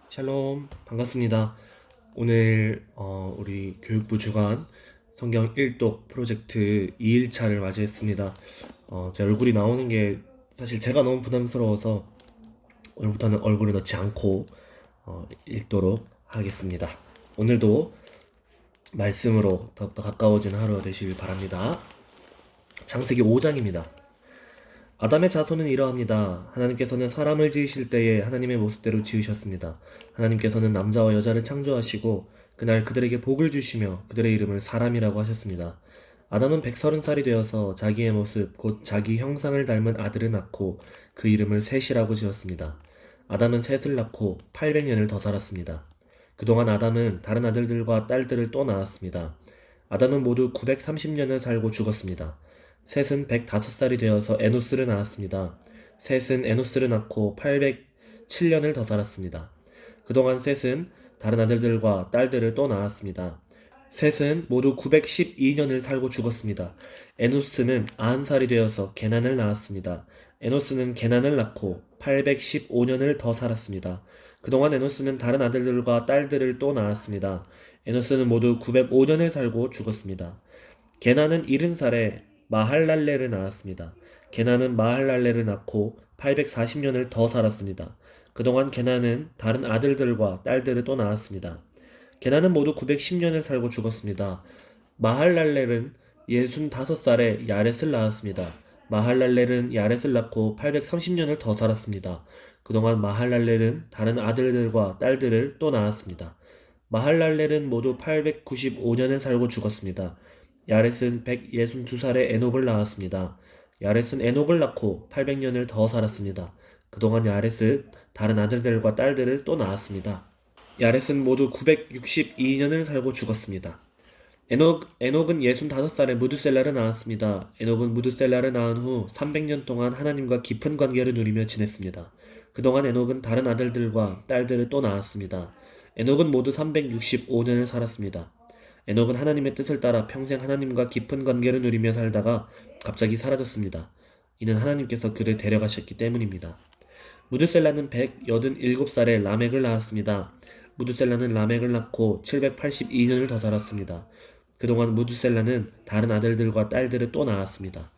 샬롬, 반갑습니다. 오늘 우리 교육부 주관 성경 1독 프로젝트 2일차를 맞이했습니다. 제 얼굴이 나오는 게 사실 제가 너무 부담스러워서 오늘부터는 얼굴을 넣지 않고 읽도록 하겠습니다. 오늘도 말씀으로 더욱더 가까워진 하루가 되시길 바랍니다. 창세기 5장입니다. 아담의 자손은 이러합니다. 하나님께서는 사람을 지으실 때에 하나님의 모습대로 지으셨습니다. 하나님께서는 남자와 여자를 창조하시고 그날 그들에게 복을 주시며 그들의 이름을 사람이라고 하셨습니다. 아담은 130살이 되어서 자기의 모습 곧 자기 형상을 닮은 아들을 낳고 그 이름을 셋이라고 지었습니다. 아담은 셋을 낳고 800년을 더 살았습니다. 그동안 아담은 다른 아들들과 딸들을 또 낳았습니다. 아담은 모두 930년을 살고 죽었습니다. 셋은 105살이 되어서 에노스를 낳았습니다. 셋은 에노스를 낳고 807년을 더 살았습니다. 그동안 셋은 다른 아들들과 딸들을 또 낳았습니다. 셋은 모두 912년을 살고 죽었습니다. 에노스는 90살이 되어서 게난을 낳았습니다. 에노스는 게난을 낳고 815년을 더 살았습니다. 그동안 에노스는 다른 아들들과 딸들을 또 낳았습니다. 에노스는 모두 905년을 살고 죽었습니다. 게나는 70살에 마할랄레를 낳았습니다. 게나는 마할랄레를 낳고 840년을 더 살았습니다. 그동안 게나는 다른 아들들과 딸들을 또 낳았습니다. 게나는 모두 910년을 살고 죽었습니다. 마할랄렐은 65살에 야렛을 낳았습니다. 마할랄렐은 야렛을 낳고 830년을 더 살았습니다. 그동안 마할랄렐은 다른 아들들과 딸들을 또 낳았습니다. 마할랄렐은 모두 895년을 살고 죽었습니다. 야렛은 162살에 에녹을 낳았습니다. 야렛은 에녹을 낳고 800년을 더 살았습니다. 그동안 야렛은 다른 아들들과 딸들을 또 낳았습니다. 야렛은 모두 962년을 살고 죽었습니다. 에녹은 65살에 무드셀라를 낳았습니다. 에녹은 무드셀라를 낳은 후 300년 동안 하나님과 깊은 관계를 누리며 지냈습니다. 그동안 에녹은 다른 아들들과 딸들을 또 낳았습니다. 에녹은 모두 365년을 살았습니다. 에녹은 하나님의 뜻을 따라 평생 하나님과 깊은 관계를 누리며 살다가 갑자기 사라졌습니다. 이는 하나님께서 그를 데려가셨기 때문입니다. 무드셀라는 187살에 라멕을 낳았습니다. 무드셀라는 라멕을 낳고 782년을 더 살았습니다. 그동안 무드셀라는 다른 아들들과 딸들을 또 낳았습니다.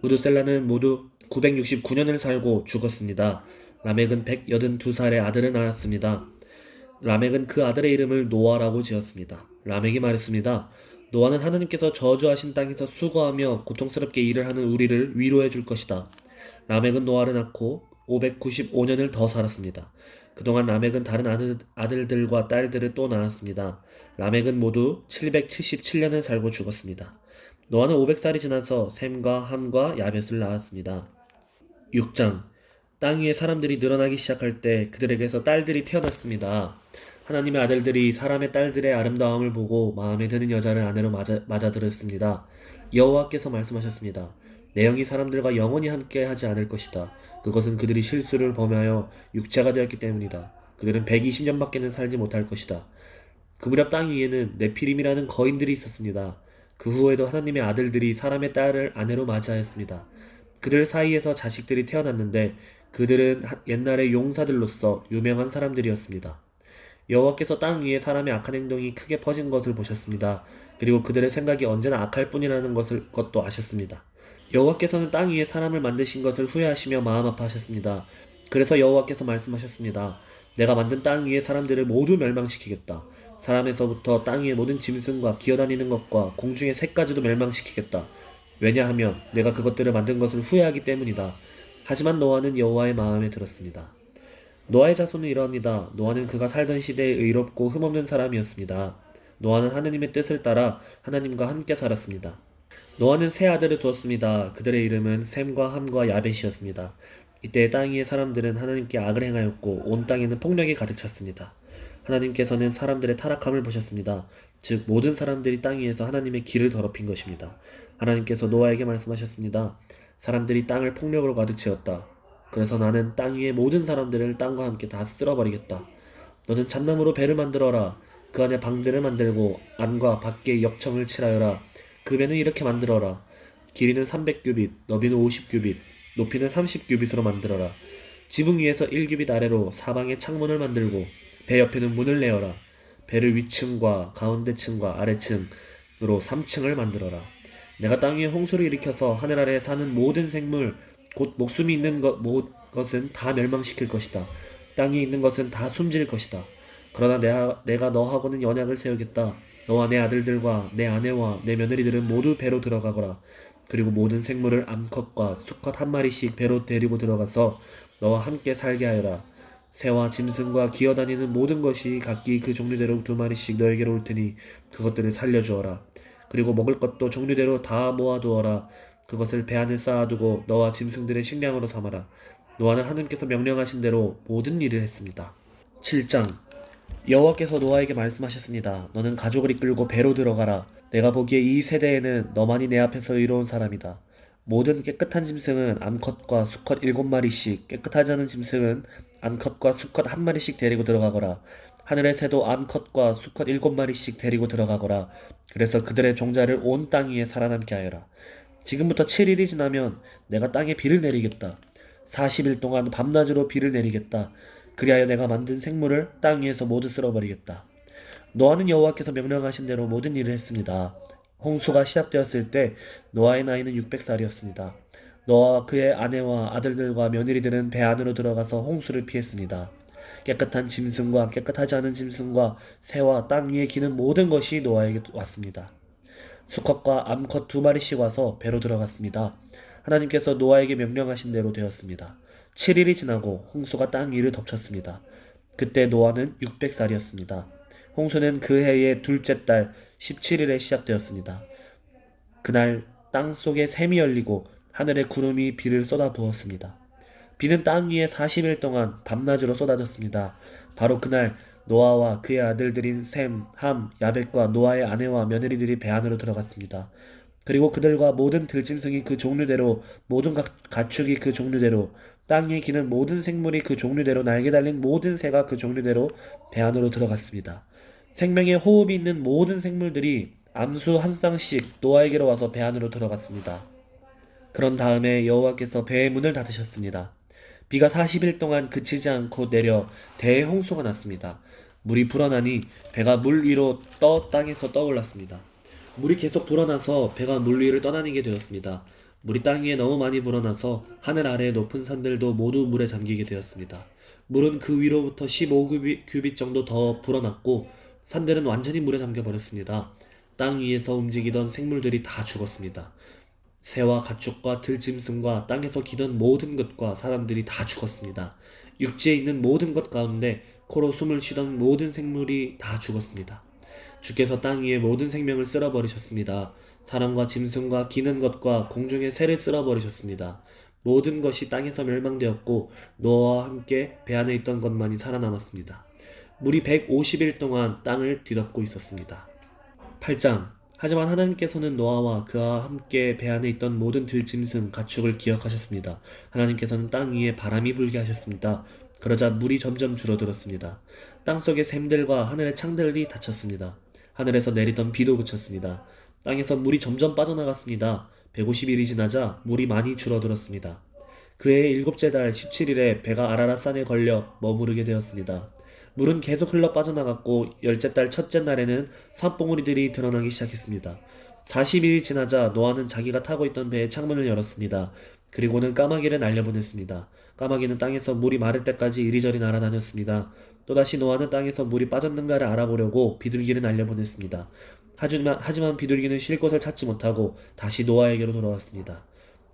무드셀라는 모두 969년을 살고 죽었습니다. 라멕은 182살의 아들을 낳았습니다. 라멕은 그 아들의 이름을 노아라고 지었습니다. 라멕이 말했습니다. 노아는 하나님께서 저주하신 땅에서 수고하며 고통스럽게 일을 하는 우리를 위로해 줄 것이다. 라멕은 노아를 낳고 595년을 더 살았습니다. 그동안 라멕은 다른 아들들과 딸들을 또 낳았습니다. 라멕은 모두 777년을 살고 죽었습니다. 노아는 500살이 지나서 셈과 함과 야벳을 낳았습니다. 6장 땅 위에 사람들이 늘어나기 시작할 때 그들에게서 딸들이 태어났습니다. 하나님의 아들들이 사람의 딸들의 아름다움을 보고 마음에 드는 여자를 아내로 맞아들였습니다. 여호와께서 말씀하셨습니다. 내 영이 사람들과 영원히 함께 하지 않을 것이다. 그것은 그들이 실수를 범하여 육체가 되었기 때문이다. 그들은 120년밖에는 살지 못할 것이다. 그 무렵 땅 위에는 네피림이라는 거인들이 있었습니다. 그 후에도 하나님의 아들들이 사람의 딸을 아내로 맞이하였습니다. 그들 사이에서 자식들이 태어났는데 그들은 옛날의 용사들로서 유명한 사람들이었습니다. 여호와께서 땅 위에 사람의 악한 행동이 크게 퍼진 것을 보셨습니다. 그리고 그들의 생각이 언제나 악할 뿐이라는 것도 아셨습니다. 여호와께서는 땅 위에 사람을 만드신 것을 후회하시며 마음 아파하셨습니다. 그래서 여호와께서 말씀하셨습니다. 내가 만든 땅 위의 사람들을 모두 멸망시키겠다. 사람에서부터 땅 위의 모든 짐승과 기어다니는 것과 공중의 새까지도 멸망시키겠다. 왜냐하면 내가 그것들을 만든 것을 후회하기 때문이다. 하지만 노아는 여호와의 마음에 들었습니다. 노아의 자손은 이러합니다. 노아는 그가 살던 시대에 의롭고 흠없는 사람이었습니다. 노아는 하느님의 뜻을 따라 하나님과 함께 살았습니다. 노아는 세 아들을 두었습니다. 그들의 이름은 셈과 함과 야벳이었습니다. 이때 땅 위의 사람들은 하나님께 악을 행하였고 온 땅에는 폭력이 가득 찼습니다. 하나님께서는 사람들의 타락함을 보셨습니다. 즉 모든 사람들이 땅 위에서 하나님의 길을 더럽힌 것입니다. 하나님께서 노아에게 말씀하셨습니다. 사람들이 땅을 폭력으로 가득 채웠다. 그래서 나는 땅 위의 모든 사람들을 땅과 함께 다 쓸어버리겠다. 너는 잣나무로 배를 만들어라. 그 안에 방들을 만들고 안과 밖에 역청을 칠하여라. 그 배는 이렇게 만들어라. 길이는 300규빗, 너비는 50규빗, 높이는 30규빗으로 만들어라. 지붕 위에서 1규빗 아래로 사방에 창문을 만들고 배 옆에는 문을 내어라. 배를 위층과 가운데층과 아래층으로 3층을 만들어라. 내가 땅 위에 홍수를 일으켜서 하늘 아래에 사는 모든 생물 곧 목숨이 있는 것은 다 멸망시킬 것이다. 땅에 있는 것은 다 숨질 것이다. 그러나 내가 너하고는 언약을 세우겠다. 너와 내 아들들과 내 아내와 내 며느리들은 모두 배로 들어가거라. 그리고 모든 생물을 암컷과 수컷 한 마리씩 배로 데리고 들어가서 너와 함께 살게 하여라. 새와 짐승과 기어다니는 모든 것이 각기 그 종류대로 2마리씩 너에게로 올 테니 그것들을 살려주어라. 그리고 먹을 것도 종류대로 다 모아두어라. 그것을 배 안에 쌓아두고 너와 짐승들의 식량으로 삼아라. 노아는 하나님께서 명령하신 대로 모든 일을 했습니다. 7장. 여호와께서 노아에게 말씀하셨습니다. 너는 가족을 이끌고 배로 들어가라. 내가 보기에 이 세대에는 너만이 내 앞에서 의로운 사람이다. 모든 깨끗한 짐승은 암컷과 수컷 7마리씩, 깨끗하지 않은 짐승은 암컷과 수컷 1마리씩 데리고 들어가거라. 하늘의 새도 암컷과 수컷 7마리씩 데리고 들어가거라. 그래서 그들의 종자를 온 땅 위에 살아남게 하여라. 지금부터 7일이 지나면 내가 땅에 비를 내리겠다. 40일 동안 밤낮으로 비를 내리겠다. 그리하여 내가 만든 생물을 땅 위에서 모두 쓸어버리겠다. 노아는 여호와께서 명령하신 대로 모든 일을 했습니다. 홍수가 시작되었을 때 노아의 나이는 600살이었습니다. 노아와 그의 아내와 아들들과 며느리들은 배 안으로 들어가서 홍수를 피했습니다. 깨끗한 짐승과 깨끗하지 않은 짐승과 새와 땅 위에 기는 모든 것이 노아에게 왔습니다. 수컷과 암컷 2마리씩 와서 배로 들어갔습니다. 하나님께서 노아에게 명령하신 대로 되었습니다. 7일이 지나고 홍수가 땅 위를 덮쳤습니다. 그때 노아는 600살이었습니다. 홍수는 그 해의 둘째 달 17일에 시작되었습니다. 그날 땅 속에 샘이 열리고 하늘의 구름이 비를 쏟아 부었습니다. 비는 땅 위에 40일 동안 밤낮으로 쏟아졌습니다. 바로 그날 노아와 그의 아들들인 셈, 함, 야벳과 노아의 아내와 며느리들이 배 안으로 들어갔습니다. 그리고 그들과 모든 들짐승이 그 종류대로, 모든 가축이 그 종류대로, 땅 위에 기는 모든 생물이 그 종류대로, 날개 달린 모든 새가 그 종류대로 배 안으로 들어갔습니다. 생명의 호흡이 있는 모든 생물들이 암수 한 쌍씩 노아에게로 와서 배 안으로 들어갔습니다. 그런 다음에 여호와께서 배의 문을 닫으셨습니다. 비가 40일 동안 그치지 않고 내려 대홍수가 났습니다. 물이 불어나니 배가 물 위로 땅에서 떠올랐습니다. 물이 계속 불어나서 배가 물 위를 떠다니게 되었습니다. 물이 땅 위에 너무 많이 불어나서 하늘 아래의 높은 산들도 모두 물에 잠기게 되었습니다. 물은 그 위로부터 15규빗 정도 더 불어났고 산들은 완전히 물에 잠겨 버렸습니다. 땅 위에서 움직이던 생물들이 다 죽었습니다. 새와 가축과 들짐승과 땅에서 기던 모든 것과 사람들이 다 죽었습니다. 육지에 있는 모든 것 가운데 코로 숨을 쉬던 모든 생물이 다 죽었습니다. 주께서 땅 위의 모든 생명을 쓸어버리셨습니다. 사람과 짐승과 기는 것과 공중의 새를 쓸어버리셨습니다. 모든 것이 땅에서 멸망되었고 노아와 함께 배 안에 있던 것만이 살아남았습니다. 물이 150일 동안 땅을 뒤덮고 있었습니다. 8장. 하지만 하나님께서는 노아와 그와 함께 배 안에 있던 모든 들짐승, 가축을 기억하셨습니다. 하나님께서는 땅 위에 바람이 불게 하셨습니다. 그러자 물이 점점 줄어들었습니다. 땅속의 샘들과 하늘의 창들이 닫혔습니다. 하늘에서 내리던 비도 그쳤습니다. 땅에서 물이 점점 빠져나갔습니다. 150일이 지나자 물이 많이 줄어들었습니다. 그해 일곱째 달 17일에 배가 아라랏산에 걸려 머무르게 되었습니다. 물은 계속 흘러 빠져나갔고 열째 달 첫째 날에는 산봉우리들이 드러나기 시작했습니다. 40일이 지나자 노아는 자기가 타고 있던 배의 창문을 열었습니다. 그리고는 까마귀를 날려보냈습니다. 까마귀는 땅에서 물이 마를 때까지 이리저리 날아다녔습니다. 또다시 노아는 땅에서 물이 빠졌는가를 알아보려고 비둘기를 날려보냈습니다. 하지만 비둘기는 쉴 곳을 찾지 못하고 다시 노아에게로 돌아왔습니다.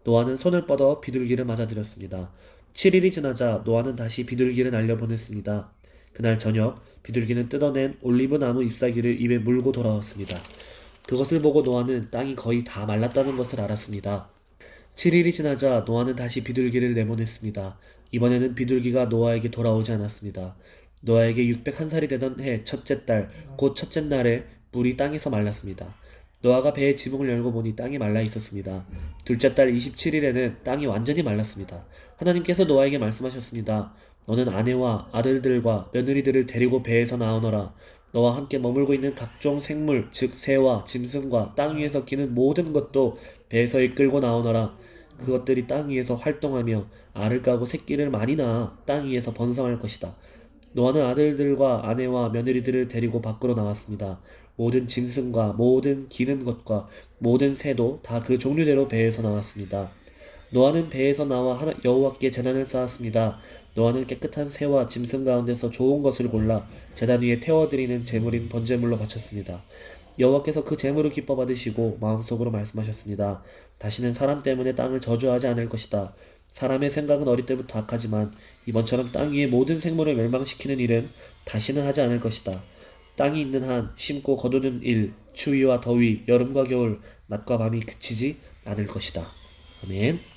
노아는 손을 뻗어 비둘기를 맞아들였습니다. 7일이 지나자 노아는 다시 비둘기를 날려보냈습니다. 그날 저녁 비둘기는 뜯어낸 올리브 나무 잎사귀를 입에 물고 돌아왔습니다. 그것을 보고 노아는 땅이 거의 다 말랐다는 것을 알았습니다. 7일이 지나자 노아는 다시 비둘기를 내보냈습니다. 이번에는 비둘기가 노아에게 돌아오지 않았습니다. 노아에게 601살이 되던 해 첫째 달, 곧 첫째 날에 물이 땅에서 말랐습니다. 노아가 배의 지붕을 열고 보니 땅이 말라 있었습니다. 둘째 달 27일에는 땅이 완전히 말랐습니다. 하나님께서 노아에게 말씀하셨습니다. 너는 아내와 아들들과 며느리들을 데리고 배에서 나오너라. 너와 함께 머물고 있는 각종 생물, 즉 새와 짐승과 땅 위에서 기는 모든 것도 배에서 이끌고 나오너라. 그것들이 땅 위에서 활동하며 알을 까고 새끼를 많이 낳아 땅 위에서 번성할 것이다. 노아는 아들들과 아내와 며느리들을 데리고 밖으로 나왔습니다. 모든 짐승과 모든 기는 것과 모든 새도 다 그 종류대로 배에서 나왔습니다. 노아는 배에서 나와 여호와께 제단을 쌓았습니다. 노아는 깨끗한 새와 짐승 가운데서 좋은 것을 골라 제단 위에 태워드리는 제물인 번제물로 바쳤습니다. 여호와께서 그 제물을 기뻐 받으시고 마음속으로 말씀하셨습니다. 다시는 사람 때문에 땅을 저주하지 않을 것이다. 사람의 생각은 어릴 때부터 악하지만 이번처럼 땅 위의 모든 생물을 멸망시키는 일은 다시는 하지 않을 것이다. 땅이 있는 한 심고 거두는 일, 추위와 더위, 여름과 겨울, 낮과 밤이 그치지 않을 것이다. 아멘.